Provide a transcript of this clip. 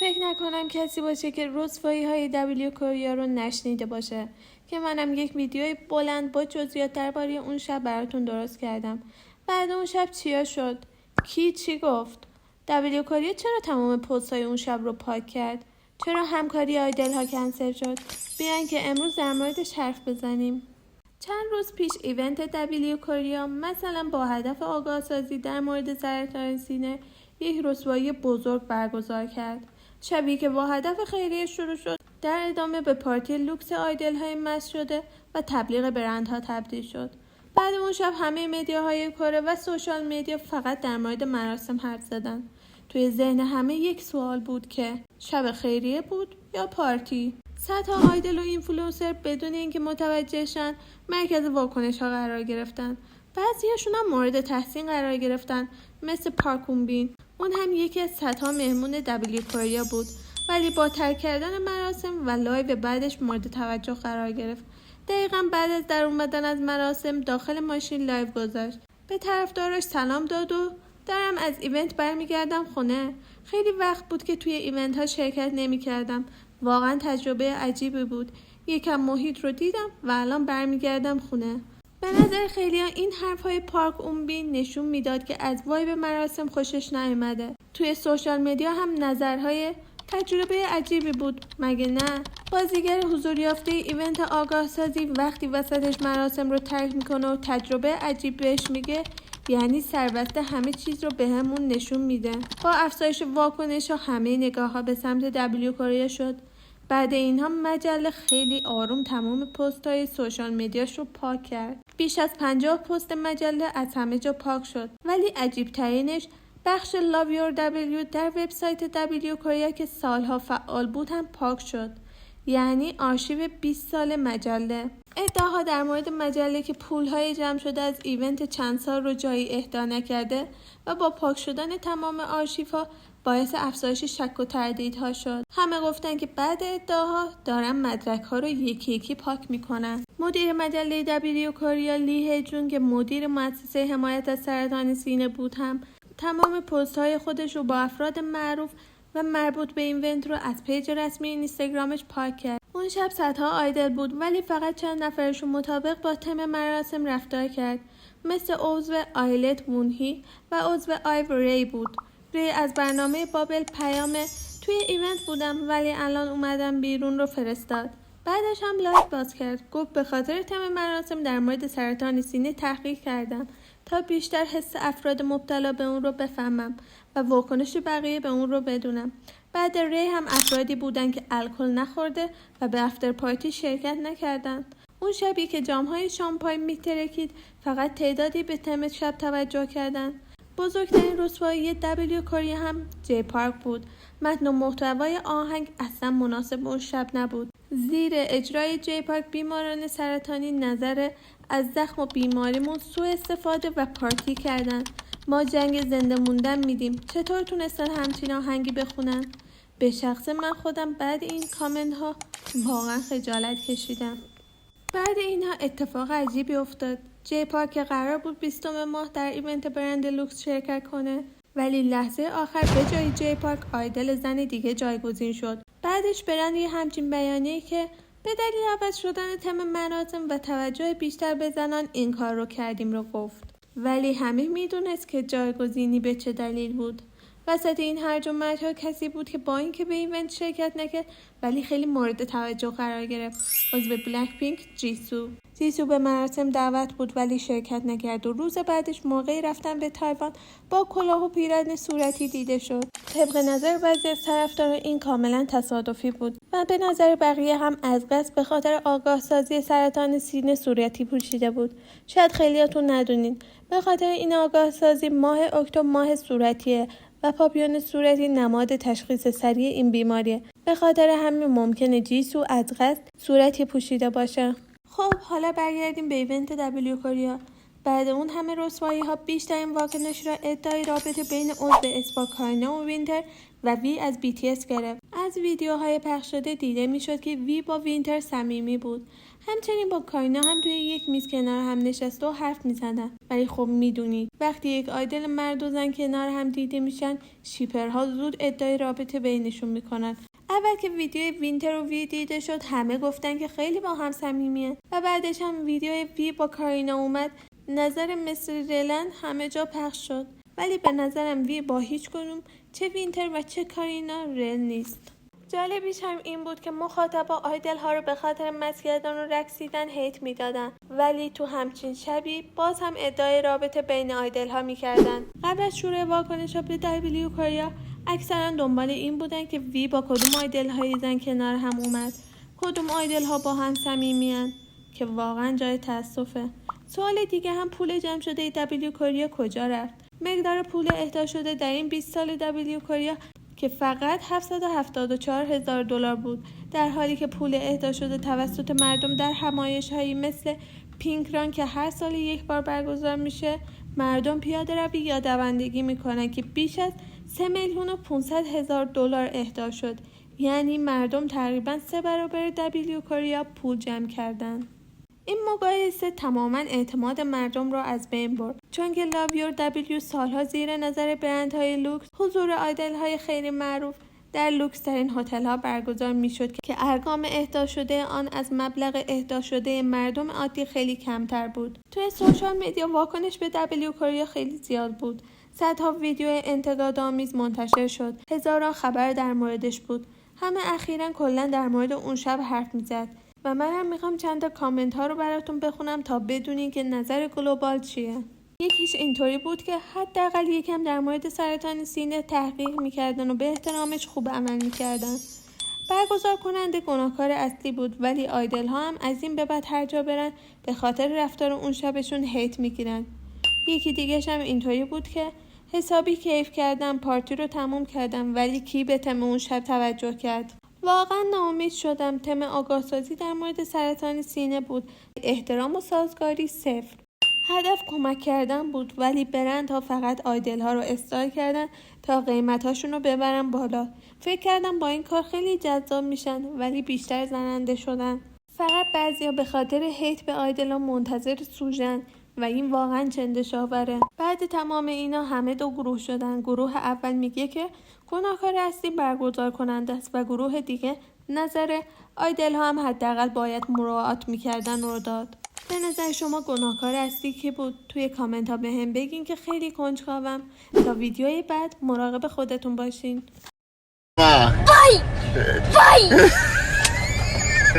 فکر نکنم کسی باشه که رسوایی های دبلیو کوریا رو نشنیده باشه که منم یک ویدیوی بلند با جزئیات درباره اون شب براتون درست کردم. بعد اون شب چیا شد؟ کی چی گفت؟ دبلیو کوریا چرا تمام پست‌های اون شب رو پاک کرد؟ چرا همکاری آیدل ها کنسل شد؟ بیاین که امروز در موردش حرف بزنیم. چند روز پیش ایونت دبلیو کوریا مثلا با هدف آگاه سازی در مورد سرطان سینه یک رسوایی بزرگ برگزار کرد. شبی که با هدف خیریه شروع شد، در ادامه به پارتی لوکس آیدل های مست شده و تبلیغ برندها تبدیل شد. بعد اون شب همه مدیاهای کره و سوشال مدیا فقط در مورد مراسم حرف زدن. توی ذهن همه یک سوال بود که شب خیریه بود یا پارتی؟ صدها آیدل و اینفلوئنسر بدون اینکه متوجه شن مرکز واکنش ها قرار گرفتن. بعضیاشون هم مورد تحسین قرار گرفتن، مثل پارک اون بین. اون هم یکی از صدها مهمون دبلیو کوریا بود، ولی با ترک کردن مراسم و لایو بعدش مورد توجه قرار گرفت. دقیقاً بعد از در اومدن از مراسم داخل ماشین لایو گذاشت. به طرفداراش سلام داد و دارم از ایونت برمیگردم خونه. خیلی وقت بود که توی ایونت ها شرکت نمی‌کردم. واقعاً تجربه عجیبی بود. یکم محیط رو دیدم و الان برمیگردم خونه. به نظر خیلی‌ها این حرف‌های پارک اون بین نشون میداد که از وایب مراسم خوشش نیامده. توی سوشال مدیا هم نظرهای تجربه عجیبی بود، مگه نه؟ بازیگر حضور یافته ایونت آگاه سازی وقتی وسطش مراسم رو ترک میکنه و تجربه عجیب بهش میگه، یعنی سربسته همه چیز رو بهمون نشون میده. با افزایش واکنش ها همه نگاه ها به سمت دبلیو کوریا شد. بعد اینها مجله خیلی آروم تمام پست های سوشال مدیاش رو پاک کرد. بیش از 50 پست مجله از همه جا پاک شد، ولی عجیب ترینش بخش Love Your W در وبسایت دبلیو کوریا که سالها فعال بود هم پاک شد. یعنی آرشیو 20 سال مجله. ادعاها در مورد مجله که پولهای جمع شده از ایونت چند سال رو جایی اهدا نکرده و با پاک شدن تمام آرشیوها باعث افزایش شک و تردیدها شد. همه گفتن که بعد ادعاها دارن مدرک‌ها رو یکی یکی پاک میکنن. مدیر مجله دبلیو کوریا لی هجون که مدیر مؤسسه حمایت از سرطان سینه بود هم تمام پست‌های خودش رو با افراد معروف و مربوط به این ایونت رو از پیج رسمی اینستاگرامش پاک کرد. اون شب صدها آیدل بود، ولی فقط چند نفرشون مطابق با تم مراسم رفتار کرد، مثل عضو آیلت وونهی و عضو آیو ری بود. ری از برنامه بابل پیام توی ایونت بودم ولی الان اومدم بیرون رو فرستاد. بعدش هم لایو باز کرد، گفت به خاطر تم مراسم در مورد سرطان سینه تحقیق کردم تا بیشتر حس افراد مبتلا به اون رو بفهمم و واکنش بقیه به اون رو بدونم. بعد ری هم افرادی بودن که الکل نخورده و به افتر پارتی شرکت نکردن. اون شبی که جام‌های شامپاین میترکید فقط تعدادی به تم شب توجه کردن. بزرگترین رسوایی دبلیو کوریا هم جی پارک بود. متن و محتوای آهنگ اصلا مناسب اون شب نبود. زیر اجرای جی پارک بیماران سرطانی نظر از زخم و بیماریمون سوء استفاده و پارتی کردن. ما جنگ زنده موندن میدیم. چطور تونستن همچین آهنگی بخونن؟ به شخص من خودم بعد این کامنت ها واقعا خجالت کشیدم. بعد اینها اتفاق عجیبی افتاد. جی پارک که قرار بود 20 ماه در ایونت برند لوکس شرکت کنه، ولی لحظه آخر به جای جی پارک آیدل زن دیگه جایگزین شد. بعدش برند یه همچین بیانیه‌ای که به دلیل عوض شدن تم مراسم و توجه بیشتر به زنان این کار رو کردیم رو گفت. ولی همه میدونست که جایگزینی به چه دلیل بود. وسط این هرج و مرج کسی بود که با اینکه به ایونت شرکت نکرد ولی خیلی مورد توجه قرار گرفت. عضو بلک پینک جیسو به مراسم دعوت بود ولی شرکت نکرد و روز بعدش موقعی رفتن به تایوان با کلاه و پیراهن صورتی دیده شد. طبق نظر بعضی از طرفداران این کاملا تصادفی بود و به نظر بقیه هم از قصد به خاطر آگاه سازی سرطان سینه صورتی پوشیده بود. شاید خیلیاتون ندونین به خاطر این آگاه سازی ماه اکتبر ماه صورتیه و پاپیون صورتی نماد تشخیص سریع این بیماریه. به خاطر همین ممکنه جیسو از قصد صورتی پوشیده باشه. خب حالا برگردیم به ایونت دبلیو کوریا. بعد اون همه رسوایی ها بیشترین واکنش را ادعای رابطه بین عضو اسپاکارنا و وینتر و وی از BTS گرفت. از ویدیوهای پخش شده دیده میشد که وی با وینتر صمیمی بود. همچنین با کارینا هم توی یک میز کنار هم نشسته و حرف میزدن. ولی خب میدونید وقتی یک آیدل مرد و زن کنار هم دیده میشن، شیپرها زود ادعای رابطه بینشون میکنن. اول که ویدیوی وینتر و وی دیده شد همه گفتن که خیلی با هم صمیمیه و بعدش هم ویدیوی وی با کارینا اومد. نظر مستر رلند همه جا پخش شد، ولی به نظرم وی با هیچ کدوم، چه وینتر و چه کارینا، رل نیست. جالبیش هم این بود که مخاطبا آیدل ها رو به خاطر مست کردن و رقصیدن هیت میدادن، ولی تو همچین شبی باز هم ادعای رابطه بین آیدل ها میکردن. قبل از شروع واکنش ها به دبلیو کوریا اکثرا دنبال این بودن که وی با کدوم آیدل های زن کنار هم اومد، کدوم آیدل ها با هم صمیمیان، که واقعا جای تاسفه. سوال دیگه هم پول جمع شده دبلیو کوریا کجا رفت؟ مقدار پول اهدا شده در این 20 سال دبلیو کوریا که فقط $774,000 بود، در حالی که پول اهدا شده توسط مردم در همایش‌هایی مثل پینک ران که هر سال یک بار برگزار میشه، مردم پیاده روی یا دوندگی میکنن که بیش از $3,500,000 اهدا شد. یعنی مردم تقریبا 3 برابر دبلیو کوریا پول جمع کردن. این مقایسه تماما اعتماد مردم را از بین برد، چون که لاو یور دبلیو سالها زیر نظر برندهای لوکس، حضور آیدل های خیلی معروف در لوکس ترین هتل ها برگزار می شد که ارقام اهدا شده آن از مبلغ اهدا شده مردم عادی خیلی کمتر بود. توی سوشال مدیا واکنش به دبلیو کوریا خیلی زیاد بود. صدها ویدیو انتقادآمیز منتشر شد، هزاران خبر در موردش بود. همه اخیراً کلا در مورد اون شب حرف میزد و منم میخوام چند تا کامنت ها رو براتون بخونم تا بدونین که نظر گلوبال چیه. یکیش اینطوری بود که حداقل یکم در مورد سرطان سینه تحقیق میکردن و به احترامش خوب عمل میکردن. برگزار کننده گناهکار اصلی بود، ولی آیدل ها هم از این به بعد هر جا برن به خاطر رفتار اون شبشون هیت میگیرن. یکی دیگه‌ش هم اینطوری بود که حسابی کیف کردم، پارتی رو تموم کردم، ولی کی به تم اون شب توجه کرد؟ واقعا ناامید شدم. تم آگاهسازی در مورد سرطان سینه بود، احترام و سازگاری صفر. هدف کمک کردن بود، ولی برندها فقط آیدل ها رو استایل کردن تا قیمتاشون رو ببرن بالا. فکر کردم با این کار خیلی جذاب میشن، ولی بیشتر زننده شدن. فقط بعضیا به خاطر هیت به آیدل ها منتظر سوژن و این واقعا چندشاوره. بعد تمام اینا همه دو گروه شدن. گروه اول میگه که گناهکار اصلی برگزار کننده است و گروه دیگه نظر آیدل ها هم حداقل باید مراعات میکردن رو داد. به نظر شما گناهکار اصلی کی بود؟ توی کامنت ها بهم بگین که خیلی کنجکاوم. تا ویدیوی بعد مراقب خودتون باشین.